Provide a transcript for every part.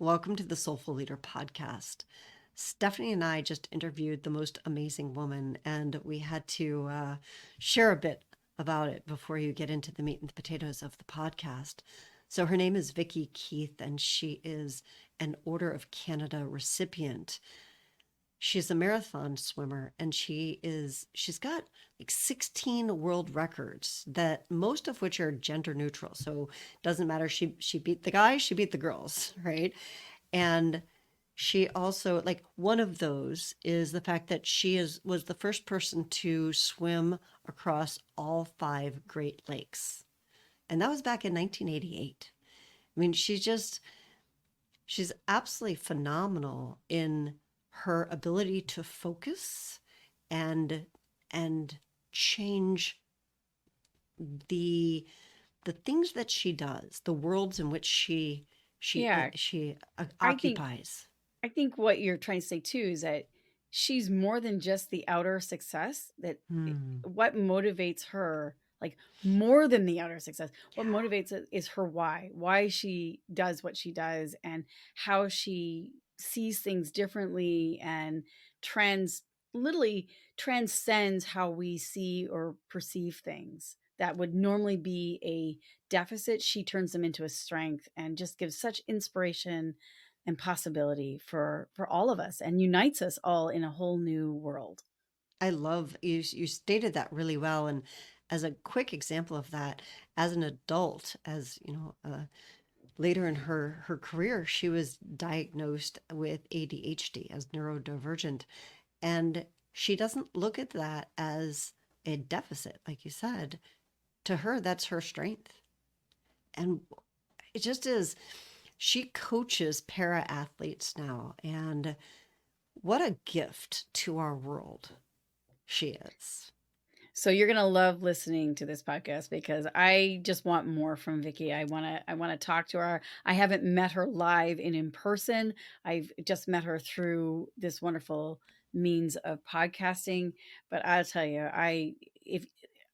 Welcome to the Soulful Leader podcast. Stephanie and I just interviewed the most amazing woman, and we had to share a bit about it before you get into the meat and the potatoes of the podcast. So, her name is Vicki Keith, and she is an Order of Canada recipient. She's a marathon swimmer, and she's got like 16 world records, that most of which are gender neutral. So doesn't matter, she beat the guys, she beat the girls, right? And she also, like, one of those is the fact that was the first person to swim across all 5 Great Lakes. And that was back in 1988. I mean, she's absolutely phenomenal in her ability to focus and and change the the things that she does, the worlds in which Yeah, she I think occupies. I think what you're trying to say too is that she's more than just the outer success. Hmm. What motivates her, like more than the outer success, what Yeah. motivates it is her why she does what she does, and how she sees things differently and trans literally transcends how we see or perceive things that would normally be a deficit. She turns them into a strength and just gives such inspiration and possibility for all of us, and unites us all in a whole new world. I love you stated that really well. And as a quick example of that, as an adult, as you know, later in her career, she was diagnosed with ADHD, as neurodivergent. And she doesn't look at that as a deficit, like you said. To her, that's her strength. And it just is. She coaches para athletes now. And what a gift to our world she is. So you're gonna love listening to this podcast because I just want more from Vicki. I wanna talk to her. I haven't met her live and in person. I've just met her through this wonderful means of podcasting. But I'll tell you, if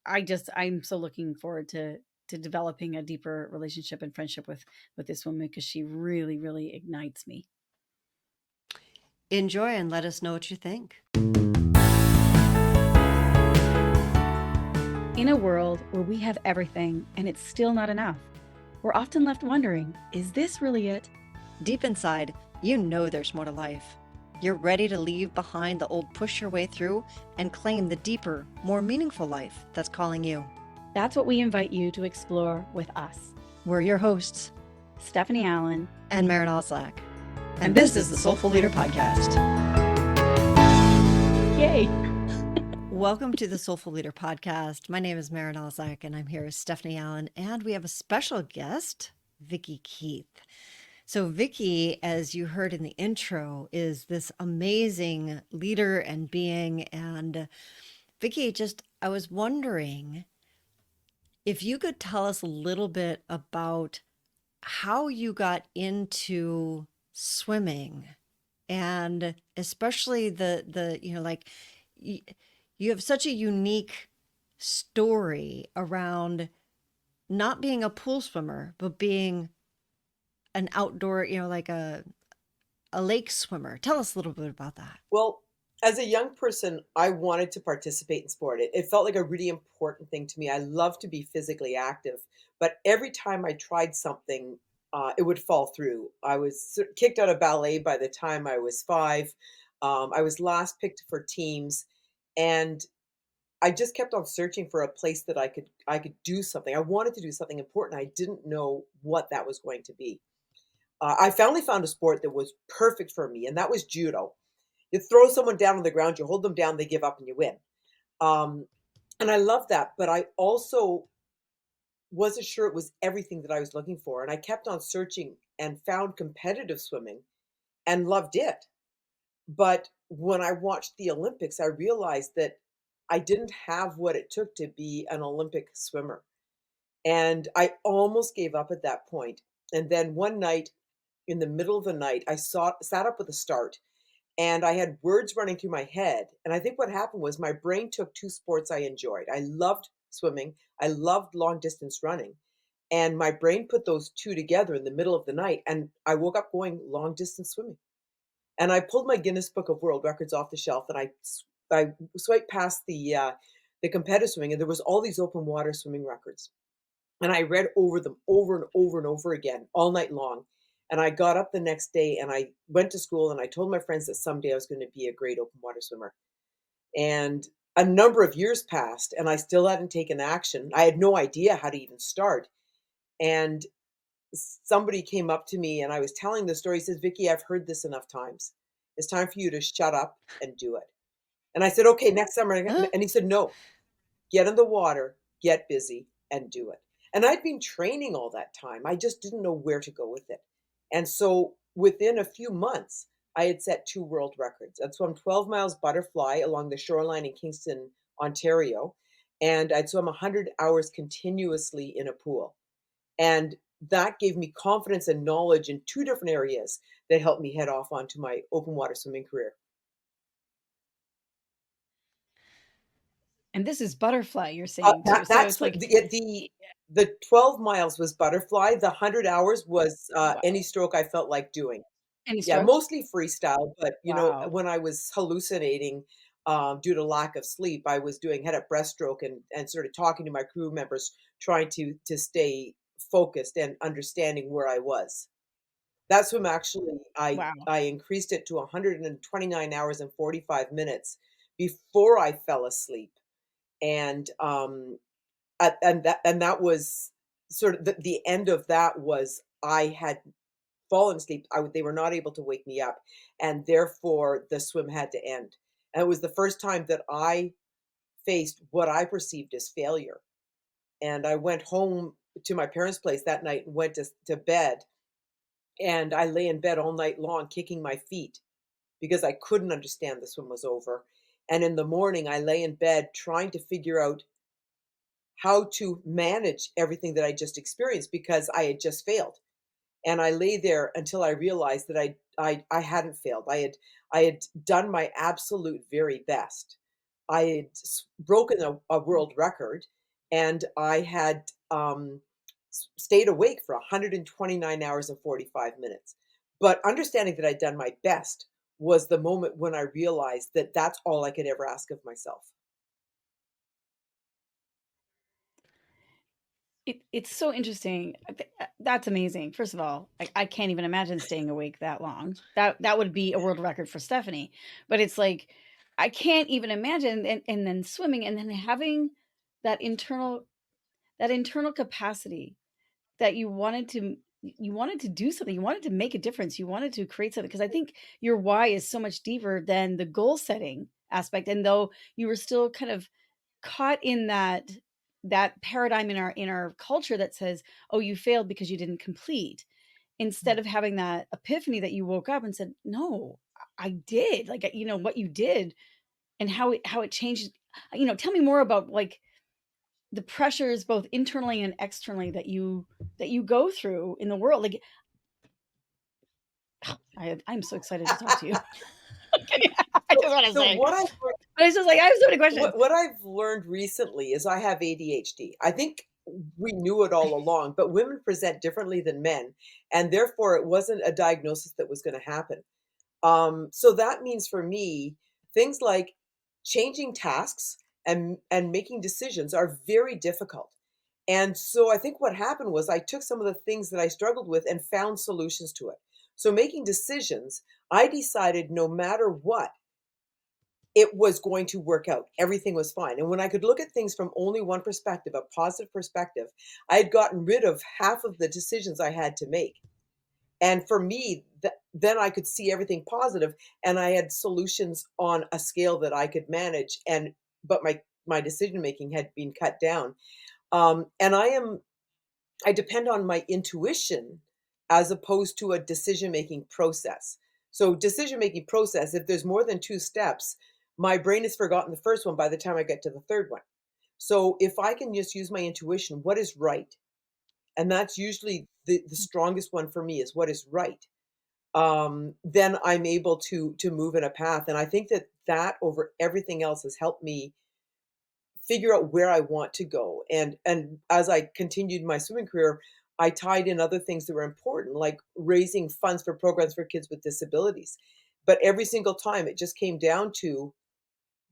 I'm so looking forward to developing a deeper relationship and friendship with this woman, because she really, really ignites me. Enjoy and let us know what you think. In a world where we have everything and it's still not enough, we're often left wondering, is this really it? Deep inside, you know there's more to life. You're ready to leave behind the old push your way through and claim the deeper, more meaningful life that's calling you. That's what we invite you to explore with us. We're your hosts, Stephanie Allen and Marin Oslak. And this is the Soulful Leader Podcast. Yay! Welcome to the Soulful Leader Podcast. My name is Marin Oslak, and I'm here with Stephanie Allen, and we have a special guest, Vicki Keith. So Vicki, as you heard in the intro, is this amazing leader and being. And Vicki, I was wondering if you could tell us a little bit about how you got into swimming, and especially like you have such a unique story around not being a pool swimmer, but being an outdoor, like a lake swimmer. Tell us a little bit about that. Well, as a young person, I wanted to participate in sport. It felt like a really important thing to me. I love to be physically active, but every time I tried something, it would fall through. I was kicked out of ballet by the time I was 5. I was last picked for teams, and I just kept on searching for a place that I could do something. I wanted to do something important. I didn't know what that was going to be. I finally found a sport that was perfect for me, and that was judo. You throw someone down on the ground, you hold them down, they give up, and you win. Um, and I love that, but I also wasn't sure it was everything that I was looking for. And I kept on searching and found competitive swimming and loved it. But when I watched the Olympics, I realized that I didn't have what it took to be an Olympic swimmer. And I almost gave up at that point. And then one night, in the middle of the night, sat up with a start, and I had words running through my head. And I think what happened was my brain took 2 sports I enjoyed. I loved swimming. I loved long distance running. And my brain put those 2 together in the middle of the night, and I woke up going long distance swimming. And I pulled my Guinness Book of World Records off the shelf, and I swiped past the competitive swimming, and there was all these open water swimming records. And I read over them over and over and over again all night long. And I got up the next day and I went to school and I told my friends that someday I was going to be a great open water swimmer. And a number of years passed and I still hadn't taken action. I had no idea how to even start. And somebody came up to me and I was telling the story. He says, Vicky, I've heard this enough times. It's time for you to shut up and do it. And I said, okay, next summer. Huh? And he said, no, get in the water, get busy, and do it. And I'd been training all that time. I just didn't know where to go with it. And so within a few months, I had set 2 world records. I'd swum 12 miles butterfly along the shoreline in Kingston, Ontario, and I'd swum 100 hours continuously in a pool. And that gave me confidence and knowledge in 2 different areas that helped me head off onto my open water swimming career. And this is butterfly, you're saying too. So That's it's what like, the 12 miles was butterfly, the 100 hours was, any wow. stroke I felt like doing. Any Yeah, stroke? mostly freestyle, but, Wow. when I was hallucinating, due to lack of sleep, I was doing head-up breaststroke and sort of talking to my crew members, trying to stay focused and understanding where I was. That swim actually, Wow. I increased it to 129 hours and 45 minutes before I fell asleep, and, and that was sort of the end of that was I had fallen asleep. They were not able to wake me up, and therefore the swim had to end. And it was the first time that I faced what I perceived as failure. And I went home to my parents' place that night and went to bed. And I lay in bed all night long, kicking my feet because I couldn't understand the swim was over. And in the morning, I lay in bed trying to figure out how to manage everything that I just experienced because I had just failed. And I lay there until I realized that I hadn't failed. I had done my absolute very best. I had broken a world record, and I had stayed awake for 129 hours and 45 minutes. But understanding that I'd done my best was the moment when I realized that that's all I could ever ask of myself. It's so interesting. That's amazing. First of all, I can't even imagine staying awake that long. That would be a world record for Stephanie. But it's like I can't even imagine, and then swimming and then having that internal that internal capacity that you wanted to do something. You wanted to make a difference. You wanted to create something because I think your why is so much deeper than the goal setting aspect. And though you were still kind of caught in that paradigm in our culture that says, "Oh, you failed because you didn't complete," instead of having that epiphany that you woke up and said, "No, I did." Like, what you did and how it changed. Tell me more about like the pressures both internally and externally that you go through in the world. Like, I'm so excited to talk to you. I just want to So say, what I but it's just like I have so many questions. what I've learned recently is I have ADHD. I think we knew it all along, but women present differently than men, and therefore it wasn't a diagnosis that was going to happen. So that means for me, things like changing tasks and making decisions are very difficult. And so I think what happened was I took some of the things that I struggled with and found solutions to it. So making decisions, I decided no matter what, it was going to work out. Everything was fine. And when I could look at things from only one perspective, a positive perspective, I had gotten rid of half of the decisions I had to make. And for me, then I could see everything positive, and I had solutions on a scale that I could manage. But my decision making had been cut down. And I depend on my intuition as opposed to a decision making process. So decision making process, if there's more than 2 steps, my brain has forgotten the first one by the time I get to the third one. So if I can just use my intuition, what is right? And that's usually the strongest one for me is what is right. Then I'm able to move in a path. And I think that over everything else has helped me figure out where I want to go. And as I continued my swimming career, I tied in other things that were important, like raising funds for programs for kids with disabilities. But every single time it just came down to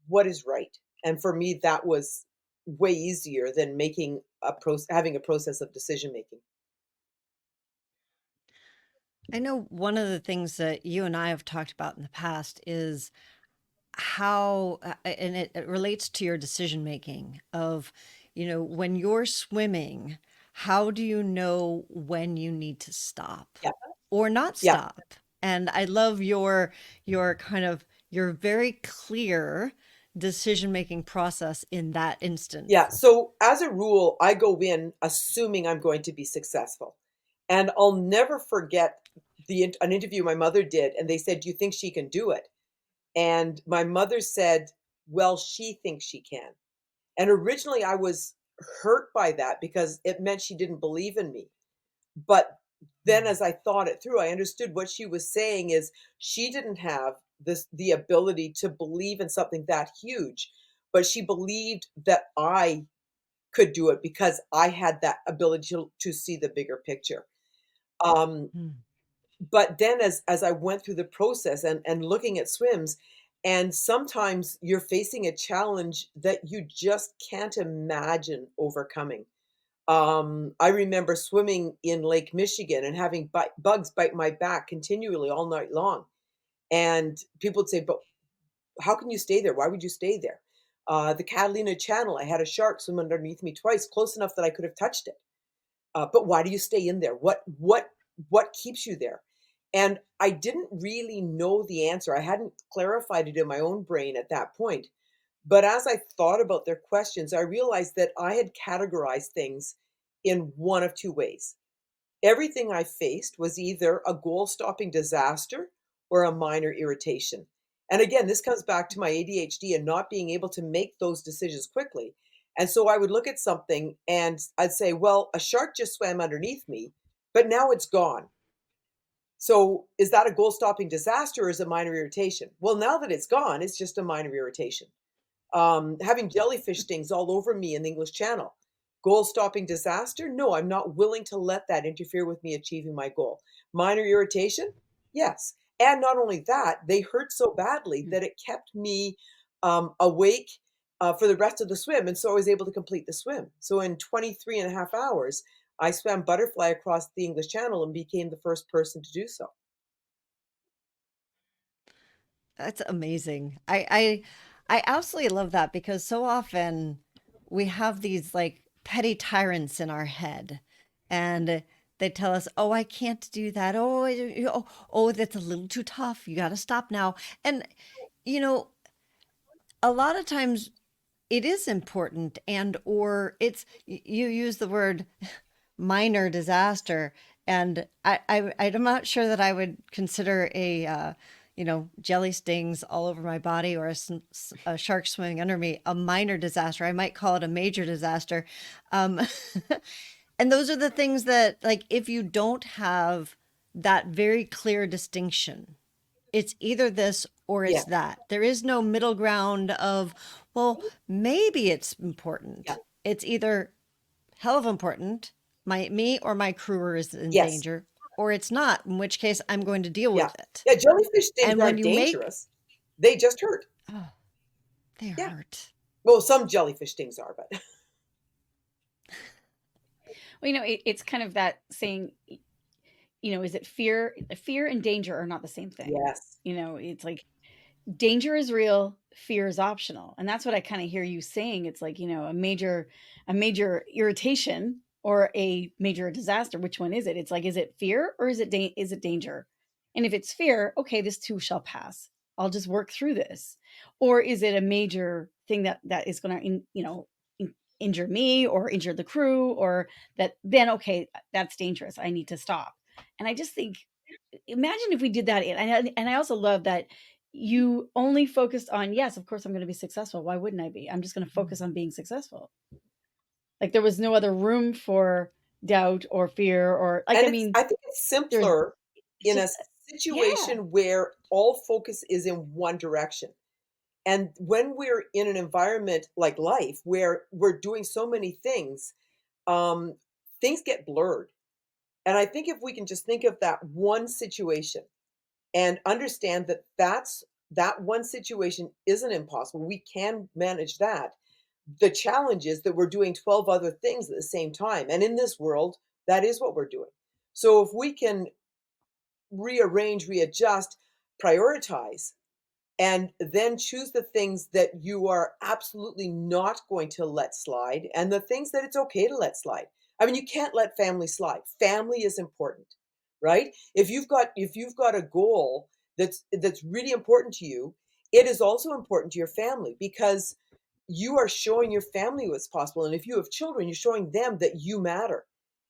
what is right. And for me, that was way easier than having a process of decision making. I know one of the things that you and I have talked about in the past is how, and it relates to your decision making of, when you're swimming, how do you know when you need to stop Yeah. or not Yeah. stop? And I love your kind of your very clear decision making process in that Yeah. instance. So as a rule, I go in assuming I'm going to be successful. And I'll never forget an interview my mother did, and they said, "Do you think she can do it?" And my mother said, "Well, she thinks she can." And originally I was hurt by that because it meant she didn't believe in me. But then Mm. as I thought it through, I understood what she was saying is she didn't have the ability to believe in something that huge, but she believed that I could do it because I had that ability to see the bigger picture. Um, Mm. but then as I went through the process and looking at swims, and sometimes you're facing a challenge that you just can't imagine overcoming. I remember swimming in Lake Michigan and having bugs bite my back continually all night long. And people would say, "But how can you stay there? Why would you stay there?" The Catalina Channel, I had a shark swim underneath me twice, close enough that I could have touched it. But why do you stay in there? What keeps you there? And I didn't really know the answer. I hadn't clarified it in my own brain at that point. But as I thought about their questions, I realized that I had categorized things in one of two ways. Everything I faced was either a goal-stopping disaster or a minor irritation. And again, this comes back to my ADHD and not being able to make those decisions quickly. And so I would look at something and I'd say, "Well, a shark just swam underneath me, but now it's gone. So is that a goal-stopping disaster or is it minor irritation?" Well, now that it's gone, it's just a minor irritation. Having jellyfish stings all over me in the English Channel. Goal-stopping disaster? No, I'm not willing to let that interfere with me achieving my goal. Minor irritation? Yes. And not only that, they hurt so badly Mm. that it kept me awake for the rest of the swim. And so I was able to complete the swim. So in 23 and a half hours, I swam butterfly across the English Channel and became the first person to do so. That's amazing. I absolutely love that because so often we have these like petty tyrants in our head and they tell us, "Oh, I can't do that. Oh, that's a little too tough. You got to stop now." And you know, a lot of times it is important and or you use the word minor disaster and I'm not sure that I would consider jelly stings all over my body or a shark swimming under me a minor disaster. I might call it a major disaster. um and those are the things that, like, if you don't have that very clear distinction, it's either this or Yeah, it's that. There is no middle ground of, well, maybe it's yeah, important. It's either hell of important, me or my crew is in yes, danger, or it's not, in which case I'm going to deal yeah. with it. Yeah, jellyfish stings And when aren't you make, dangerous. They just hurt. oh, they Yeah. hurt. Well, some jellyfish stings are, but Well, it's kind of that saying, is it fear and danger are not the same thing. yes. It's like danger is real, fear is optional. And that's what I kind of hear you saying. It's like, a major irritation or a major disaster. Which one is it? It's like, is it fear or is it danger? And if it's fear, okay, this too shall pass. I'll just work through this. Or is it a major thing that is going to, injure me or injure the crew, or that then, okay, that's dangerous. I need to stop. And I just think, imagine if we did that. And I also love that you only focused on, yes, of course I'm going to be successful. Why wouldn't I be? I'm just going to focus on being successful. Like there was no other room for doubt or fear or like, And I mean, I think it's there's, simpler it's in a just, yeah. situation where all focus is in one direction. And when we're in an environment like life where we're doing so many things, um, things get blurred. And I think if we can just think of that one situation and understand that that one situation isn't impossible, we can manage that. The challenge is that we're doing 12 other things at the same time. And in this world, that is what we're doing. So if we can rearrange, readjust, prioritize, and then choose the things that you are absolutely not going to let slide and the things that it's okay to let slide. I mean, you can't let family slide. Family is important, right? If you've got a goal that's really important to you, it is also important to your family because you are showing your family what's possible. And if you have children, you're showing them that you matter.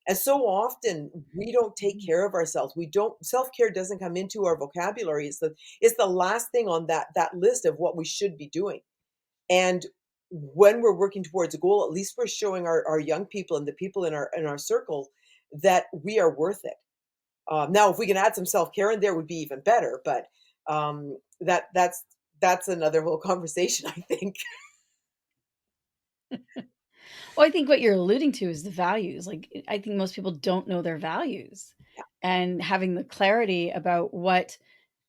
And so often we don't take Mhm. care of ourselves. We don't self-care doesn't come into our vocabulary. It's the last thing on that list of what we should be doing. And when we're working towards a goal, at least we're showing our young people and the people in our circle that we are worth it. Now, if we can add some self-care in there, would be even better. But that's another whole conversation, I think. Well, I think what you're alluding to is the values. Like, I think most people don't know their values, Yeah. and having the clarity about what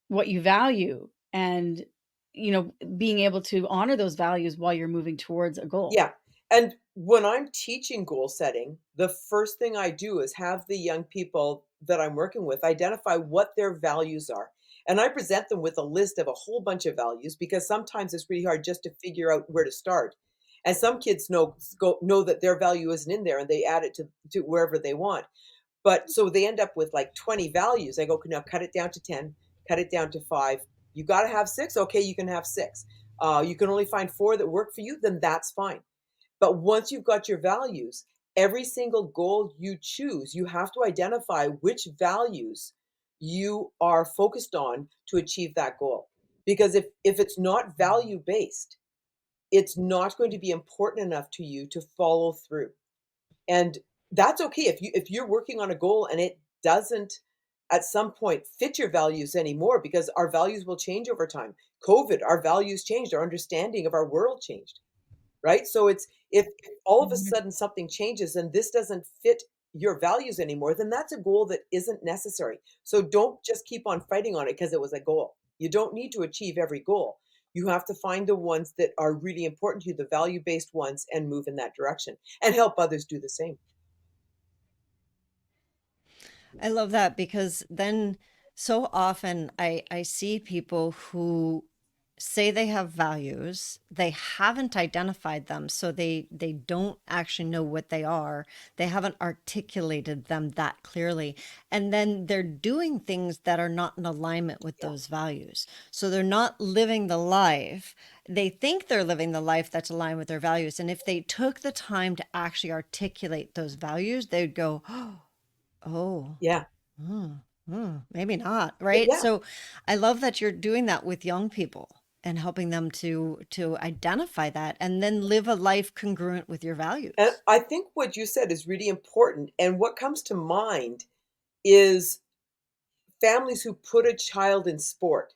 you value, and being able to honor those values while you're moving towards a goal. Yeah, and when I'm teaching goal setting, the first thing I do is have the young people that I'm working with identify what their values are. And I present them with a list of a whole bunch of values because sometimes it's really hard just to figure out where to start. And some kids know that their value isn't in there and they add it to wherever they want. But so they end up with like 20 values. I go, now cut it down to 10, cut it down to 5. You got to have 6. Okay, you can have 6. You can only find 4 that work for you, then that's fine. But once you've got your values, every single goal you choose, you have to identify which values you are focused on to achieve that goal. Because if it's not value based, it's not going to be important enough to you to follow through. And that's okay if you're working on a goal and it doesn't at some point fit your values anymore because our values will change over time. COVID, our values changed, our understanding of our world changed, right? So it's if all of a Mhm. sudden something changes and this doesn't fit your values anymore, then that's a goal that isn't necessary. So don't just keep on fighting on it because it was a goal. You don't need to achieve every goal. You have to find the ones that are really important to you, the value-based ones, and move in that direction and help others do the same. I love that because then so often I see people who say they have values, they haven't identified them, so they don't actually know what they are. They haven't articulated them that clearly. And then they're doing things that are not in alignment with Yeah. those values. So they're not living the life. They think they're living the life that's aligned with their values. And if they took the time to actually articulate those values, they'd go, oh, Yeah. maybe not, right? Yeah. So I love that you're doing that with young people and helping them to identify that and then live a life congruent with your And values. I think what you said is really important. And what comes to mind is families who put a child in sport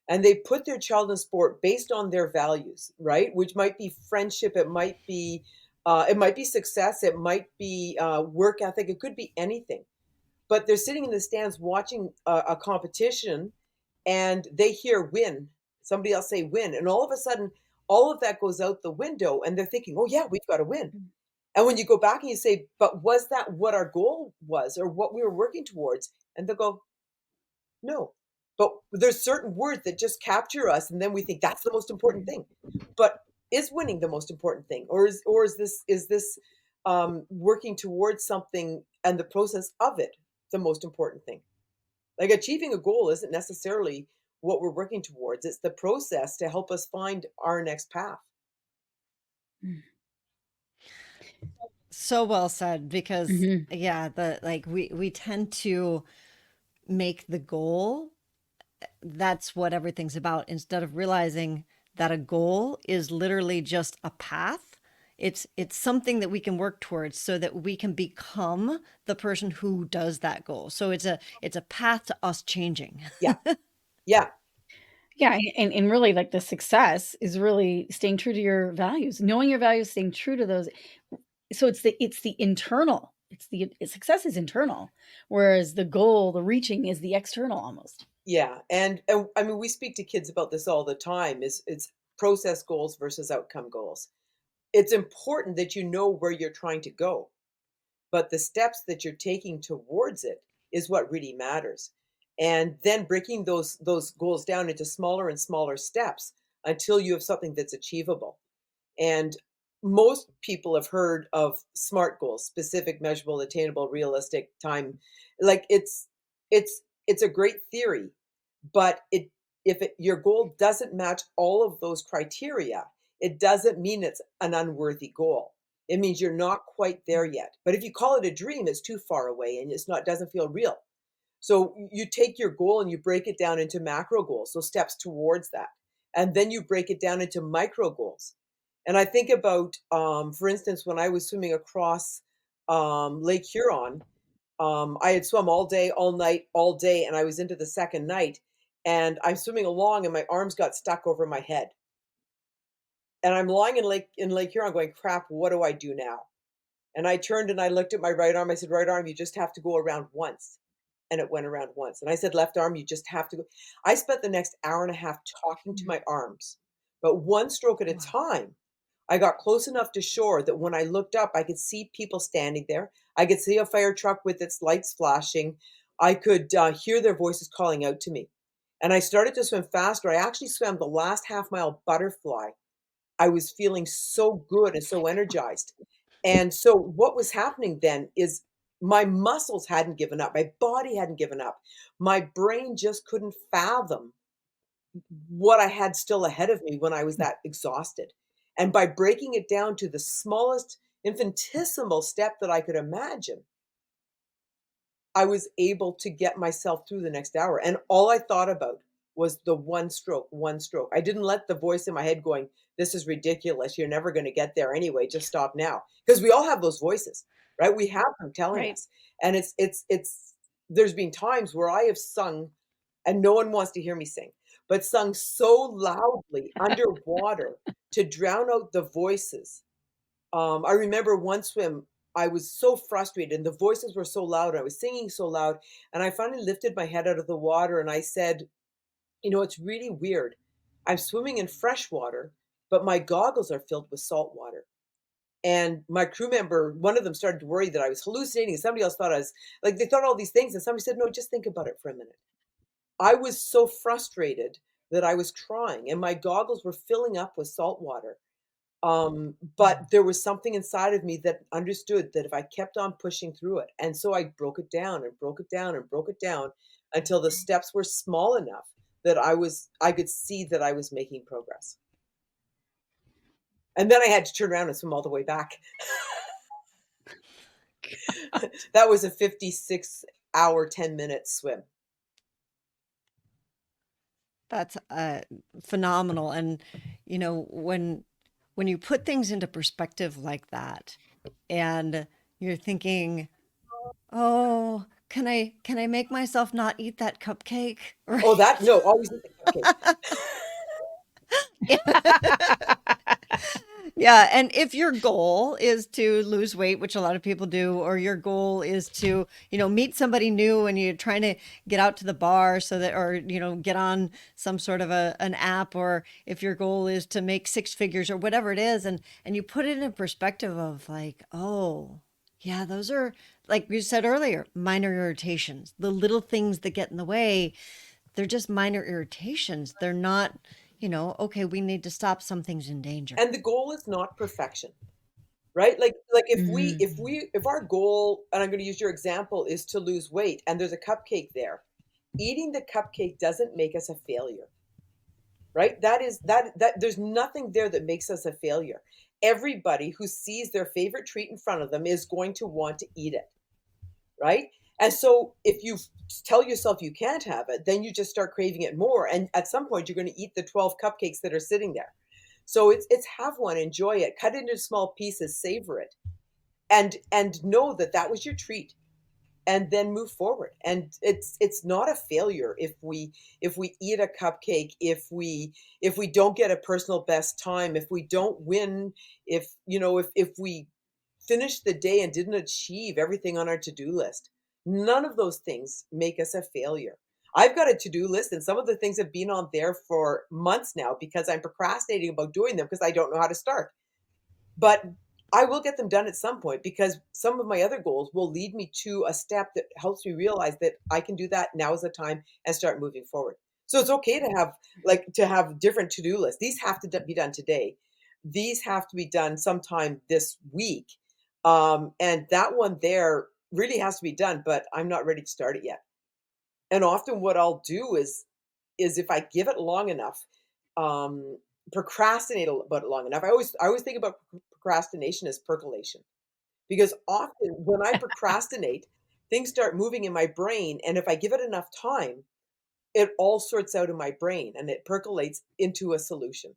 and they put their child in sport based on their values, right? Which might be friendship, it might be success, it might be work ethic, it could be anything. But they're sitting in the stands watching a competition and they hear win, somebody else say win, and all of a sudden all of that goes out the window and they're thinking, oh yeah, we've got to win. And when you go back and you say, but was that what our goal was or what we were working towards? And they'll go, no. But there's certain words that just capture us, and then we think that's the most important Mhm. thing. But is winning the most important thing? Or is this working towards something and the process of it the most important thing? Like achieving a goal isn't necessarily what we're working towards. It's the process to help us find our next path. Mm. So well said because Mhm. yeah, the like we tend to make the goal that's what everything's about instead of realizing that a goal is literally just a path. It's something that we can work towards so that we can become the person who does that goal. So it's a path to us changing. Yeah. Yeah. Yeah, and really, like, the success is really staying true to your values, knowing your values, staying true to those. So it's the internal. Success is internal, whereas the goal, the reaching is the external almost. Yeah, and I mean, we speak to kids about this all the time. Is it's process goals versus outcome goals. It's important that you know where you're trying to go, but the steps that you're taking towards it is what really matters. And then breaking those goals down into smaller and smaller steps until you have something that's achievable. And most people have heard of SMART goals, specific, measurable, attainable, realistic, time. Like it's a great theory, but your goal doesn't match all of those criteria, it doesn't mean it's an unworthy goal. It means you're not quite there yet. But if you call it a dream, it's too far away and it's not doesn't feel real. So you take your goal and you break it down into macro goals, so steps towards that. And then you break it down into micro goals. And I think about, for instance, when I was swimming across Lake Huron, I had swum all day, all night, all day, and I was into the second night. And I'm swimming along, and my arms got stuck over my head. And I'm lying in Lake Huron, going, "Crap! What do I do now?" And I turned and I looked at my right arm. I said, "Right arm, you just have to go around once." And it went around once. And I said, "Left arm, you just have to go." I spent the next hour and a half talking to Mm. my arms, but one stroke at a Wow. time. I got close enough to shore that when I looked up, I could see people standing there. I could see a fire truck with its lights flashing. I could hear their voices calling out to me. And I started to swim faster. I actually swam the last half mile butterfly. I was feeling so good and so energized. And so what was happening then is my muscles hadn't given up. My body hadn't given up. My brain just couldn't fathom what I had still ahead of me when I was that exhausted. And by breaking it down to the smallest infinitesimal step that I could imagine, I was able to get myself through the next hour, and all I thought about was the one stroke, one stroke. I didn't let the voice in my head going, "This is ridiculous. You're never gonna get there anyway. Just stop now." Because we all have those voices, right? We have them telling Right. us. And it's there's been times where I have sung, and no one wants to hear me sing, but sung so loudly underwater to drown out the voices. I remember one swim, I was so frustrated and the voices were so loud. I was singing so loud. And I finally lifted my head out of the water and I said, it's really weird. I'm swimming in fresh water, but my goggles are filled with salt water. And my crew member, one of them started to worry that I was hallucinating. Somebody else thought I was like, they thought all these things. And somebody said, "No, just think about it for a minute." I was so frustrated that I was crying and my goggles were filling up with salt water. But there was something inside of me that understood that if I kept on pushing through it, and so I broke it down and broke it down and broke it down until the steps were small enough that I could see that I was making progress. And then I had to turn around and swim all the way back. That was a 56-hour, 10-minute swim. That's phenomenal. And when you put things into perspective like that, and you're thinking, "Oh, can I make myself not eat that cupcake?" Oh, Right? that no, always eat the cupcake. Yeah, and if your goal is to lose weight, which a lot of people do, or your goal is to, meet somebody new and you're trying to get out to the bar so that, or, get on some sort of an app, or if your goal is to make six figures or whatever it is, and you put it in perspective of like, oh, yeah, those are, like you said earlier, minor irritations, the little things that get in the way. They're just minor irritations. They're not, okay, we need to stop, something's in danger. And the goal is not perfection. Right? Like Mhm. if our goal, and I'm gonna use your example, is to lose weight and there's a cupcake there, eating the cupcake doesn't make us a failure, right? That there's nothing there that makes us a failure. Everybody who sees their favorite treat in front of them is going to want to eat it, right? And so if you tell yourself you can't have it, then you just start craving it more. And at some point, you're going to eat the 12 cupcakes that are sitting there. So it's have one, enjoy it, cut it into small pieces, savor it, and know that that was your treat. and then move forward. And it's not a failure if we eat a cupcake, if we don't get a personal best time, if we don't win, if you know if we finish the day and didn't achieve everything on our to-do list. None of those things make us a failure. I've got a to-do list, and some of the things have been on there for months now because I'm procrastinating about doing them because I don't know how to start. But I will get them done at some point because some of my other goals will lead me to a step that helps me realize that I can do that. Now is the time, and start moving forward. So it's okay to have to have different to-do lists. These have to be done today. These have to be done sometime this week. And that one there really has to be done, but I'm not ready to start it yet. And often what I'll do is if I give it long enough, um, procrastinate about it long enough. I always think about procrastination as percolation because often when I procrastinate, things start moving in my brain, and if I give it enough time, it all sorts out in my brain and it percolates into a solution.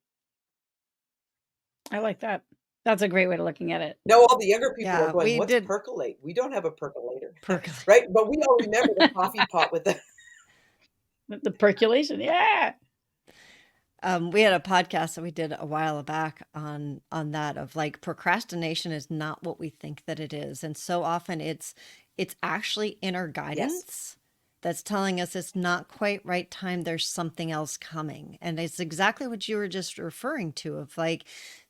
I like that. That's a great way of looking at it. Now all the younger people are Yeah, going, we "What's did percolate? We don't have a percolator." percolate. Right? But we all remember the coffee pot with the The percolation, yeah. We had a podcast that we did a while back on that of like procrastination is not what we think that it is, and so often it's actually inner Yes. guidance that's telling us it's not quite right time. There's something else coming, and it's exactly what you were just referring to. Of like,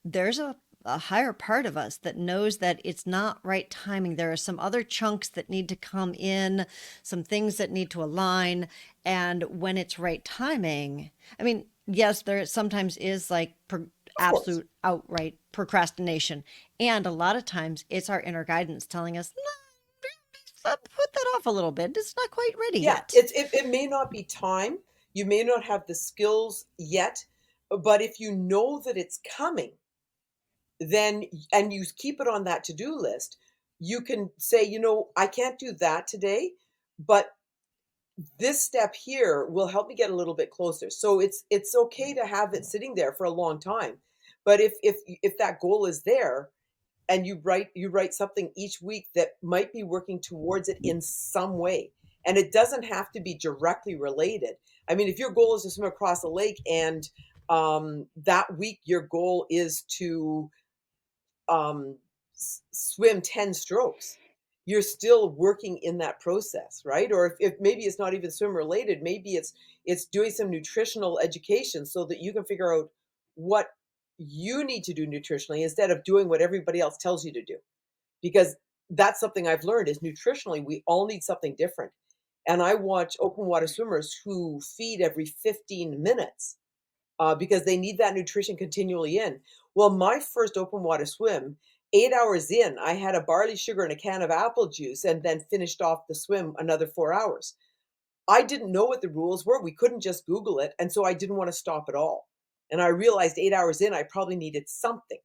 there's a higher part of us that knows that it's not right timing. There are some other chunks that need to come in, some things that need to align, and when it's right timing, I mean, yes, there sometimes is like Of course. absolute outright procrastination. And a lot of times it's our inner guidance telling us, no, put that off a little bit. It's not quite ready Yeah, yet. it may not be time, you may not have the skills yet, but if you know that it's coming, then and you keep it on that to-do list, you can say, "You know, I can't do that today, but this step here will help me get a little bit closer." So it's okay to have it sitting there for a long time. But if that goal is there, and you write something each week that might be working towards it in some way, and it doesn't have to be directly related. I mean, if your goal is to swim across a lake and that week your goal is to um, swim 10 strokes, you're still working in that process, right? Or if maybe it's not even swim related, maybe it's doing some nutritional education so that you can figure out what you need to do nutritionally instead of doing what everybody else tells you to do. Because that's something I've learned is nutritionally we all need something different. And I watch open water swimmers who feed every 15 minutes because they need that nutrition continually in. Well, my first open water swim, 8 hours in, I had a barley sugar and a can of apple juice and then finished off the swim another 4 hours. I didn't know what the rules were. We couldn't just Google it. And so I didn't want to stop at all. And I realized 8 hours in, I probably needed something.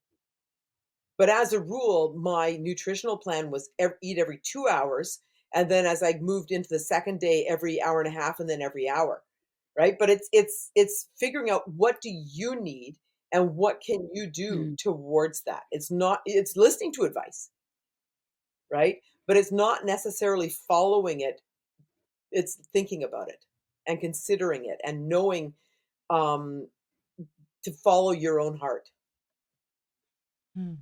But as a rule, my nutritional plan was eat every 2 hours. And then as I moved into the second day, every hour and a half, and then every hour. Right. But it's figuring out what do you need and what can you do Mm. towards that. It's listening to advice, right? But it's not necessarily following it. It's thinking about it and considering it and knowing um, to follow your own heart. Hmm.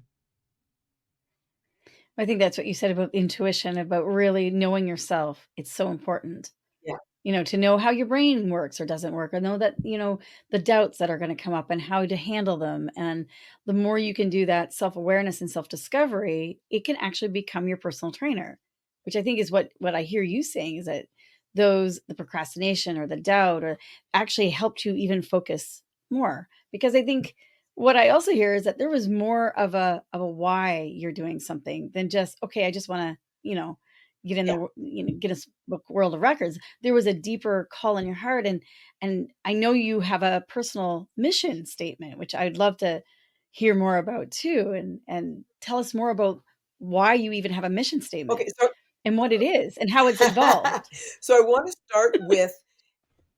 I think that's what you said about intuition, about really knowing yourself. It's so important. Yeah. To know how your brain works or doesn't work, or know that, the doubts that are going to come up and how to handle them. And the more you can do that self awareness and self discovery, it can actually become your personal trainer, which I think is what I hear you saying is that the procrastination or the doubt or actually helped you even focus more. Because I think what I also hear is that there was more of a why you're doing something than just, okay, I just want to, get in Yeah. Guinness Book World of Records. There was a deeper call in your heart, and I know you have a personal mission statement, which I'd love to hear more about too, and tell us more about why you even have a mission Okay. statement So and what it is and how it's evolved. so I want to start with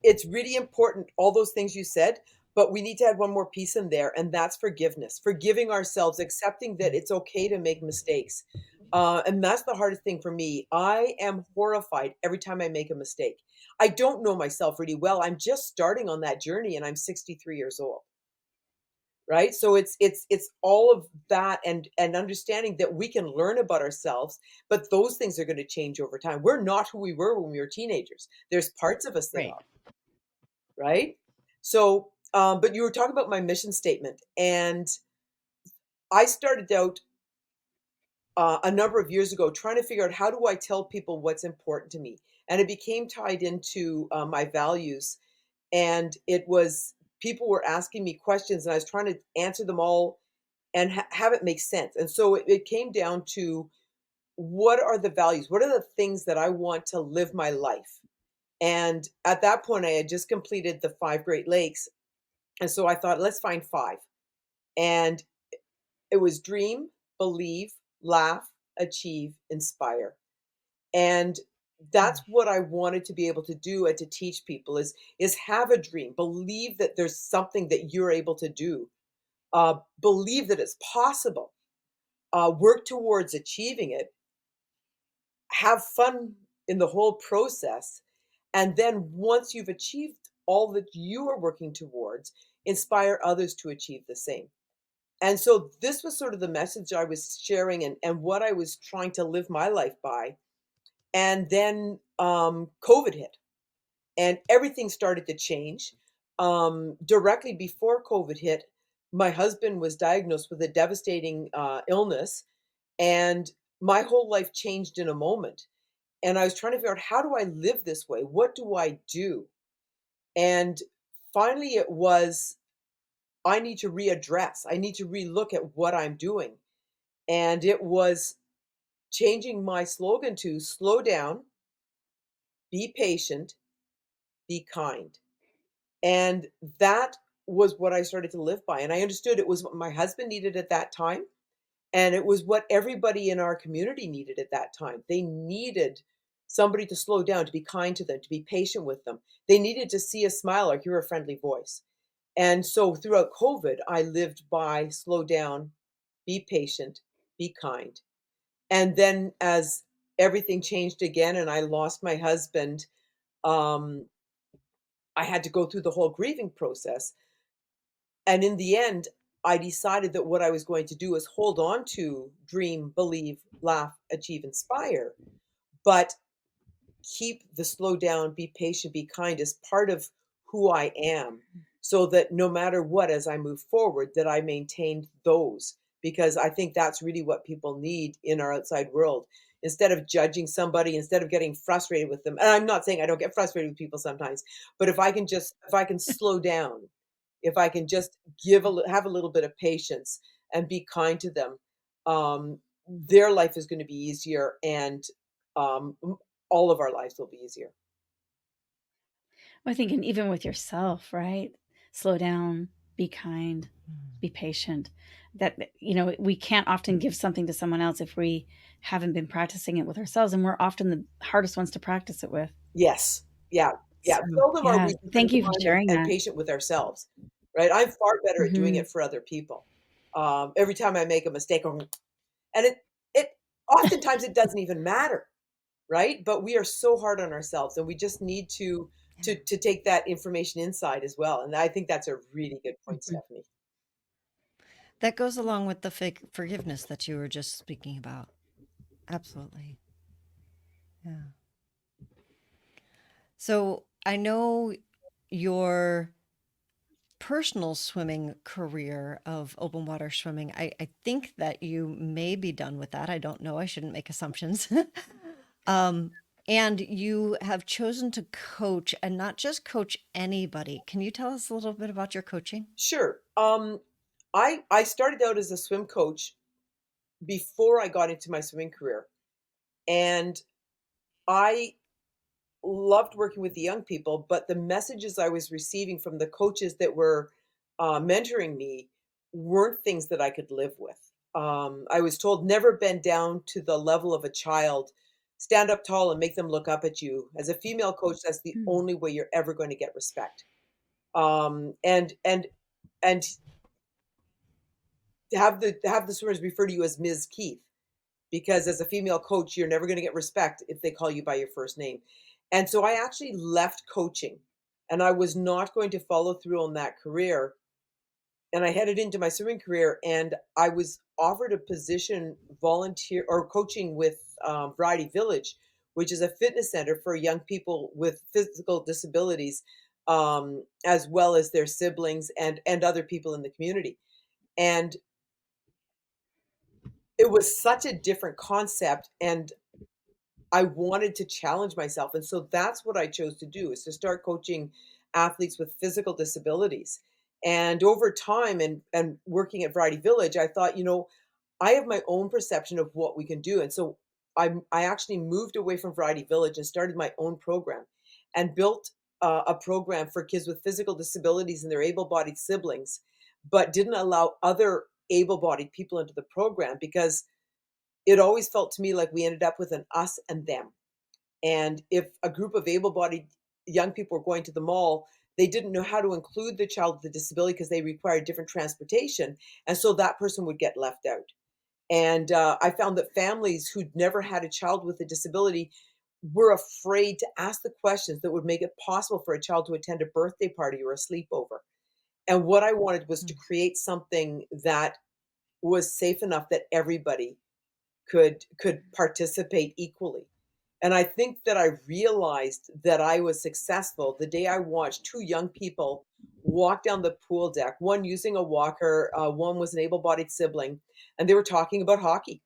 it's really important, all those things you said, but we need to add one more piece in there, and that's forgiveness. Forgiving ourselves, accepting that it's okay to make mistakes. And that's the hardest thing for me. I am horrified every time I make a mistake. I don't know myself really well. I'm just starting on that journey and I'm 63 years old. Right? So it's all of that and understanding that we can learn about ourselves, but those things are going to change over time. We're not who we were when we were teenagers. There's parts of us that Right. are, right? So, but you were talking about my mission statement, and I started out a number of years ago trying to figure out how do I tell people what's important to me, and it became tied into my values. And it was people were asking me questions, and I was trying to answer them all and have it make sense. And so it came down to what are the values? What are the things that I want to live my life? And at that point, I had just completed the 5 Great Lakes. And so I thought, let's find five. And it was dream, believe, laugh, achieve, inspire. And that's what I wanted to be able to do and to teach people is have a dream, believe that there's something that you're able to do, believe that it's possible, work towards achieving it, have fun in the whole process, and then once you've achieved all that you are working towards, inspire others to achieve the same. And so this was sort of the message I was sharing and what I was trying to live my life by. And then COVID hit and everything started to change. Directly before COVID hit, my husband was diagnosed with a devastating illness, and my whole life changed in a moment. And I was trying to figure out how do I live this way? What do I do? And finally, it was I need to readdress, I need to relook at what I'm doing. And it was changing my slogan to slow down, be patient, be kind. And that was what I started to live by. And I understood it was what my husband needed at that time. And it was what everybody in our community needed at that time. They needed somebody to slow down, to be kind to them, to be patient with them. They needed to see a smile or hear a friendly voice. And so throughout COVID, I lived by slow down, be patient, be kind. And then as everything changed again and I lost my husband, um, I had to go through the whole grieving process. And in the end, I decided that what I was going to do is hold on to dream, believe, laugh, achieve, inspire, but keep the slow down, be patient, be kind as part of who I am, so that no matter what, as I move forward, that I maintained those, because I think that's really what people need in our outside world. Instead of judging somebody, instead of getting frustrated with them, and I'm not saying I don't get frustrated with people sometimes, but if I can slow down, if I can just have a little bit of patience and be kind to them, their life is going to be easier, and um, all of our lives will be easier. I think, and even with yourself, right? Slow down, be kind, be patient. We can't often give something to someone else if we haven't been practicing it with ourselves, and we're often the hardest ones to practice it with. Yes. Yeah. Yeah. So, Seldom are yeah, we thank you for kind sharing and that. patient with ourselves, right? I'm far better at doing Mhm. it for other people. Every time I make a mistake, and it oftentimes it doesn't even matter, right? But we are so hard on ourselves, and we just need Yeah. to take that information inside as well. And I think that's a really good point, Mhm. Stephanie. That goes along with the fake forgiveness that you were just speaking about. Absolutely. Yeah. So I know your personal swimming career of open water swimming. I think that you may be done with that. I don't know. I shouldn't make assumptions. um, and you have chosen to coach and not just coach anybody. Can you tell us a little bit about your coaching? Sure. I started out as a swim coach before I got into my swimming career, and I loved working with the young people, but the messages I was receiving from the coaches that were mentoring me weren't things that I could live with. I was told never bend down to the level of a child, stand up tall and make them look up at you. As a female coach, that's the Mm. only way you're ever going to get respect. And to have the swimmers refer to you as Ms. Keith, because as a female coach, you're never going to get respect if they call you by your first name. And so I actually left coaching and I was not going to follow through on that career. And I headed into my swimming career and I was offered a position volunteer or coaching with Variety Village, which is a fitness center for young people with physical disabilities, as well as their siblings and other people in the community. And it was such a different concept, and I wanted to challenge myself, and so that's what I chose to do, is to start coaching athletes with physical disabilities. And over time and working at Variety Village, I thought, I have my own perception of what we can do, and so I actually moved away from Variety Village and started my own program and built a program for kids with physical disabilities and their able-bodied siblings, but didn't allow other able-bodied people into the program because it always felt to me like we ended up with an us and them. And if a group of able-bodied young people were going to the mall, they didn't know how to include the child with a disability because they required different transportation, and so that person would get left out. And I found that families who'd never had a child with a disability were afraid to ask the questions that would make it possible for a child to attend a birthday party or a sleepover. And what I wanted was to Mm. create something that was safe enough that everybody could participate equally. And I think that I realized that I was successful the day I watched two young people walk down the pool deck, one using a walker, one was an able-bodied sibling, and they were talking about hockey.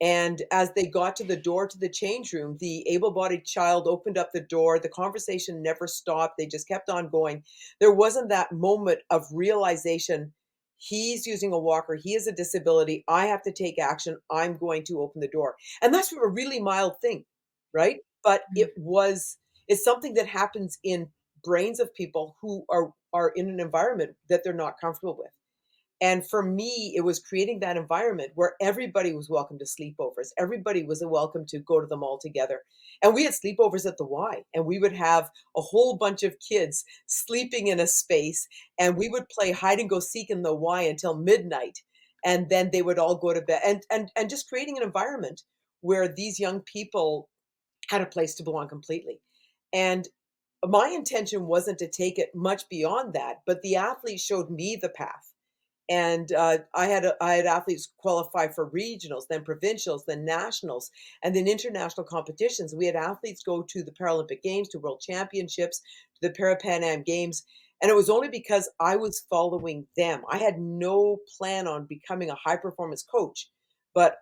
And as they got to the door to the change room, the able-bodied child opened up the door. The conversation never stopped. They just kept on going. There wasn't that moment of realization. He's using a walker. He has a disability. I have to take action. I'm going to open the door. And that's a really mild thing, right? But Mm. it's something that happens in brains of people who are in an environment that they're not comfortable with. And for me, it was creating that environment where everybody was welcome to sleepovers. Everybody was welcome to go to the mall together. And we had sleepovers at the Y, and we would have a whole bunch of kids sleeping in a space, and we would play hide and go seek in the Y until midnight. And then they would all go to bed and just creating an environment where these young people had a place to belong completely. And my intention wasn't to take it much beyond that, but the athletes showed me the path. And I had athletes qualify for regionals, then provincials, then nationals, and then international competitions. We had athletes go to the Paralympic Games, to World Championships, to the Para-Pan Am Games, and it was only because I was following them. I had no plan on becoming a high performance coach, but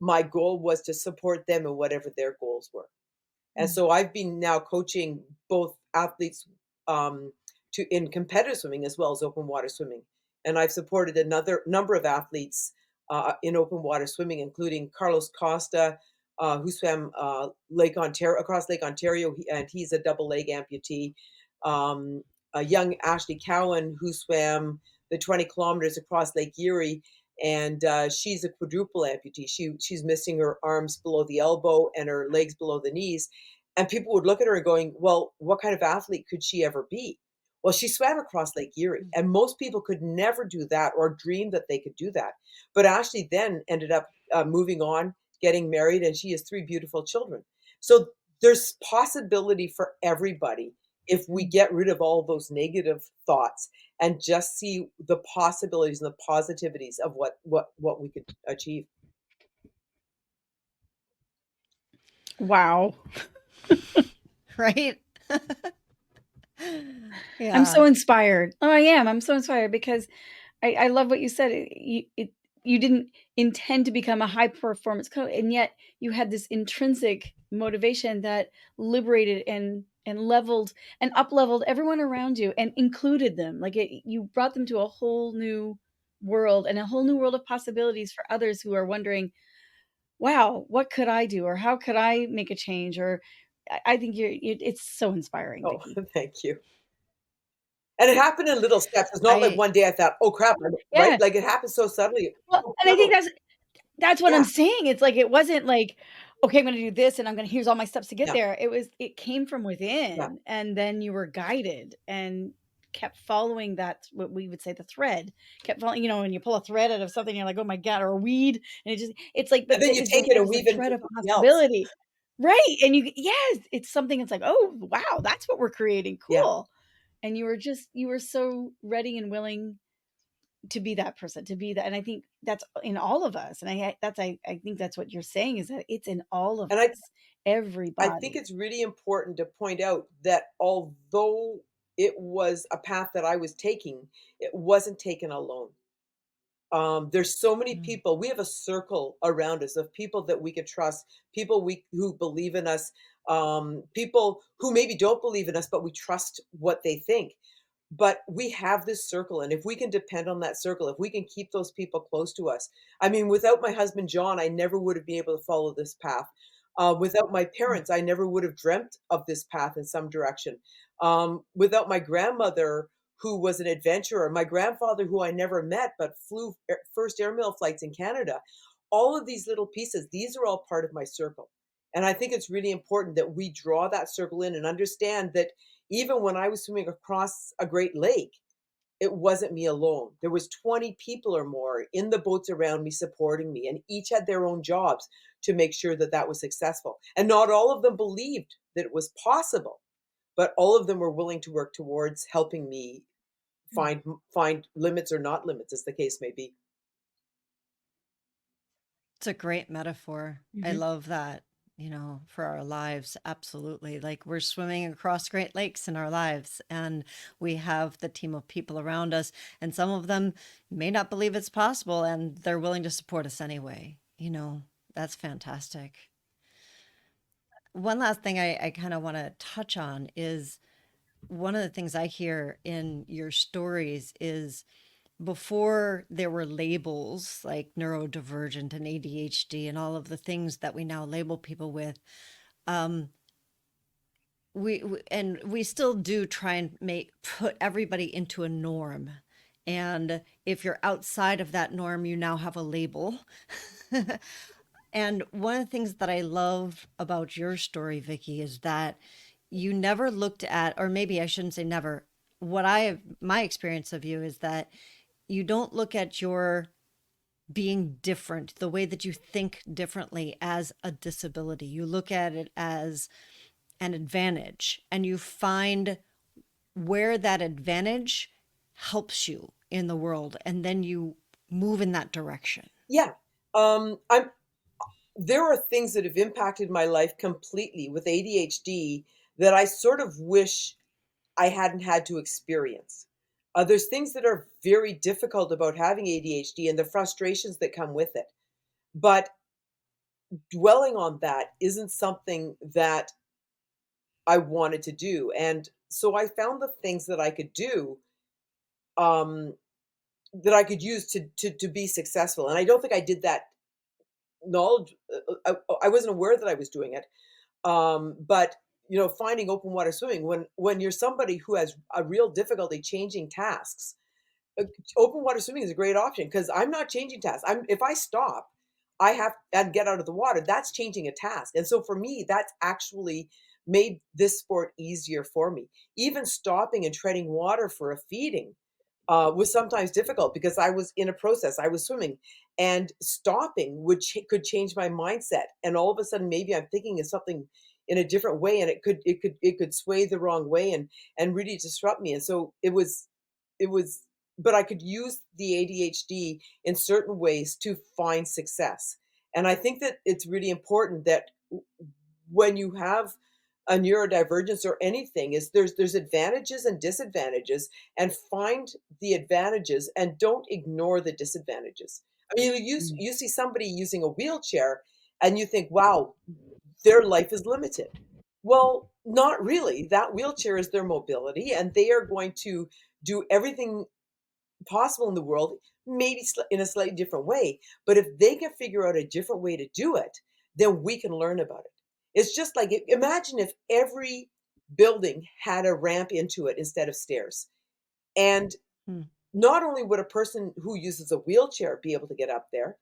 my goal was to support them in whatever their goals were. And Mm. so I've been now coaching both athletes to in competitive swimming as well as open water swimming. And I've supported another number of athletes in open water swimming, including Carlos Costa, who swam Lake Ontario across Lake Ontario, and he's a double leg amputee. A young Ashley Cowan who swam the 20 kilometers across Lake Erie, and she's a quadruple amputee. She's missing her arms below the elbow and her legs below the knees. And people would look at her and going, "Well, what kind of athlete could she ever be?" Well, she swam across Lake Erie, Mm. and most people could never do that or dream that they could do that. But Ashley then ended up moving on, getting married, and she has three beautiful children. So there's possibility for everybody if we Mm. get rid of all those negative thoughts and just see the possibilities and the positivities of what we could achieve. Wow. Right? I'm Yeah. so inspired. Oh, I am. I'm so inspired because I love what you said. You didn't intend to become a high performance coach, and yet you had this intrinsic motivation that liberated and leveled and up leveled everyone around you and included them. Like you brought them to a whole new world and a whole new world of possibilities for others who are wondering, "Wow, what could I do? Or how could I make a change?" Or I think it's so inspiring, Oh, Vicki. thank you. And it happened in little steps. It's not like I one day I thought, "Oh, crap," right? Yeah. Like, it happened so suddenly, Well, so and I think prevalent. that's what I'm Yeah, saying. It's like it wasn't like, "Okay, I'm gonna do this, and I'm gonna here's all my steps to get yeah, there." It came from yeah. within, and then you were guided and kept following that, what we would say the thread, kept following, when you pull a thread out of something, you're like, oh my God, or a weed. And it's like, And but then you it's take it and a weave it thread into of something else. possibility. Right. And yes, it's something, it's like, oh, wow, that's what we're creating. Yeah. Cool. And you were so ready and willing to be that person, to be that. And I think that's in all of us. And I think that's what you're saying, is that it's in all of And us, I think everybody. it's really important to point out that although it was a path that I was taking, it wasn't taken alone. There's so many Mm. people. We have a circle around us of people that we could trust, people who believe in us, people who maybe don't believe in us, but we trust what they think. But we have this circle, and if we can depend on that circle, if we can keep those people close to us. I mean, without my husband John, I never would have been able to follow this path. Without my Mm. parents, I never would have dreamt of this path in some direction. Without my grandmother, who was an adventurer, my grandfather, who I never met but flew first airmail flights in Canada. All of these little pieces, these are all part of my circle. And I think it's really important that we draw that circle in and understand that even when I was swimming across a great lake, it wasn't me alone. There was 20 people or more in the boats around me supporting me, and each had their own jobs to make sure that that was successful. And not all of them believed that it was possible, but all of them were willing to work towards helping me Mm. find limits or not limits, as the case may be. It's a great metaphor. I Mhm. love that, for our lives. Absolutely. Like we're swimming across Great Lakes in our lives, and we have the team of people around us, and some of them may not believe it's possible, and they're willing to support us anyway. That's fantastic. One last thing I kind of want to touch on is one of the things I hear in your stories is before there were labels like neurodivergent and ADHD and all of the things that we now label people with, um, and we still do try and put everybody into a norm. And if you're outside of that norm, you now have a label. And one of the things that I love about your story, Vicky, is that you never looked at, or maybe I shouldn't say never. My experience of you is that you don't look at your being different, the way that you think differently, as a disability. You look at it as an advantage, and you find where that advantage helps you in the world, and then you move in that direction. Yeah. I'm There are things that have impacted my life completely with ADHD that I sort of wish I hadn't had to experience. There's things that are very difficult about having ADHD and the frustrations that come with it. But dwelling on that isn't something that I wanted to do. And so I found the things that I could do, um, that I could use to be successful. And I don't think I did that knowledge. I wasn't aware that I was doing it. But finding open water swimming, when you're somebody who has a real difficulty changing tasks, uh, open water swimming is a great option because I'm not changing tasks. If I stop, I have and get out of the water. That's changing a task, and so for me, that's actually made this sport easier for me. Even stopping and treading water for a feeding was sometimes difficult because I was in a process. I was swimming, and stopping could change my mindset. And all of a sudden, maybe I'm thinking of something in a different way, and it could sway the wrong way and really disrupt me. And so it was, but I could use the ADHD in certain ways to find success. And I think that it's really important that when you have a neurodivergence or anything, is there's advantages and disadvantages, and find the advantages and don't ignore the disadvantages. I mean, Mm. you see somebody using a wheelchair and you think, wow, their life is limited. Well, not really. That wheelchair is their mobility, and they are going to do everything possible in the world, maybe in a slightly different way. But if they can figure out a different way to do it, then we can learn about it. It's just like, imagine if every building had a ramp into it instead of stairs. And Hmm. not only would a person who uses a wheelchair be able to get up there,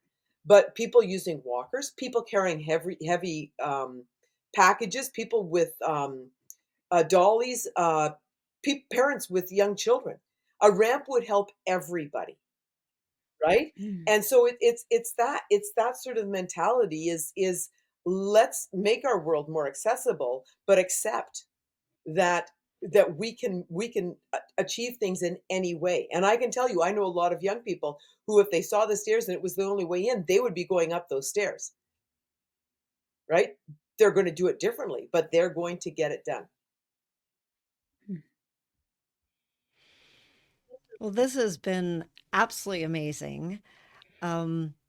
but people using walkers, people carrying heavy packages, people with dollies, parents with young children. A ramp would help everybody, right? Mm. And so it's that sort of mentality is let's make our world more accessible, but accept that we can achieve things in any way. And I can tell you, I know a lot of young people who, if they saw the stairs and it was the only way in, they would be going up those stairs, right? They're going to do it differently, but they're going to get it done. Well, this has been absolutely amazing.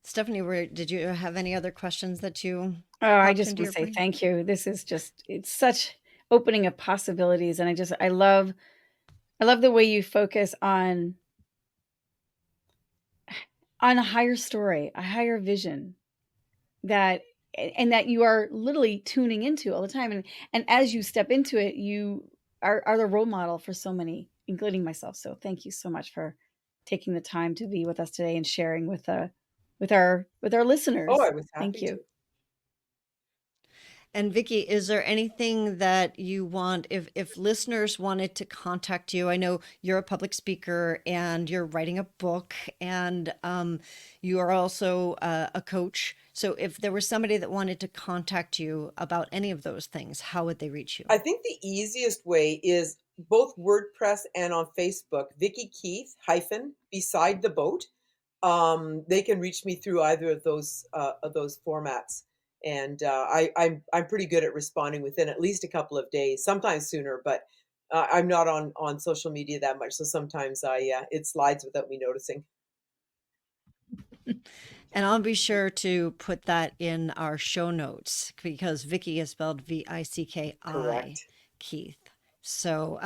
Stephanie, did you have any other questions that you Oh, I popped just into want your to say brain? thank you. This is just, it's such opening of possibilities. And I love the way you focus on a higher story, a higher vision that, and that you are literally tuning into all the time. And as you step into it, you are the role model for so many, including myself. So thank you so much for taking the time to be with us today and sharing with our Oh, I listeners. was Thank happy you. to. And Vicki, is there anything that you want, if listeners wanted to contact you? I know you're a public speaker and you're writing a book, and you are also a coach. So if there was somebody that wanted to contact you about any of those things, how would they reach you? I think the easiest way is both WordPress and on Facebook, Vicki Keith hyphen beside the boat. They can reach me through either of those formats, and I'm pretty good at responding within at least a couple of days, sometimes sooner. But I'm not on social media that much, so sometimes it slides without me noticing. And I'll be sure to put that in our show notes because Vicki is spelled Vicki, Correct. Keith. So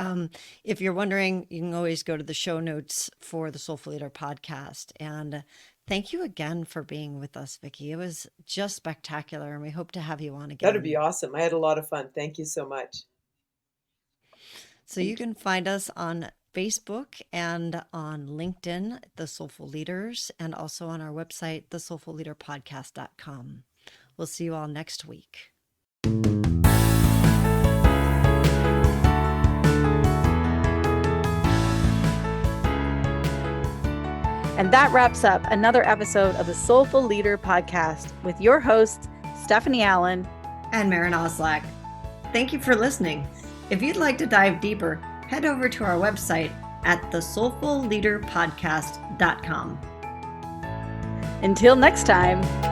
if you're wondering, you can always go to the show notes for the Soulful Leader podcast. And thank you again for being with us, Vicki. It was just spectacular, and we hope to have you on That'd be again. awesome. I had a lot of fun. Thank you so much. So you can find us on Facebook and on LinkedIn, The Soulful Leaders, and also on our website, thesoulfulleaderpodcast.com. We'll see you all next week. And that wraps up another episode of the Soulful Leader podcast with your hosts, Stephanie Allen and Maren Oslack. Thank you for listening. If you'd like to dive deeper, head over to our website at thesoulfulleaderpodcast.com. Until next time.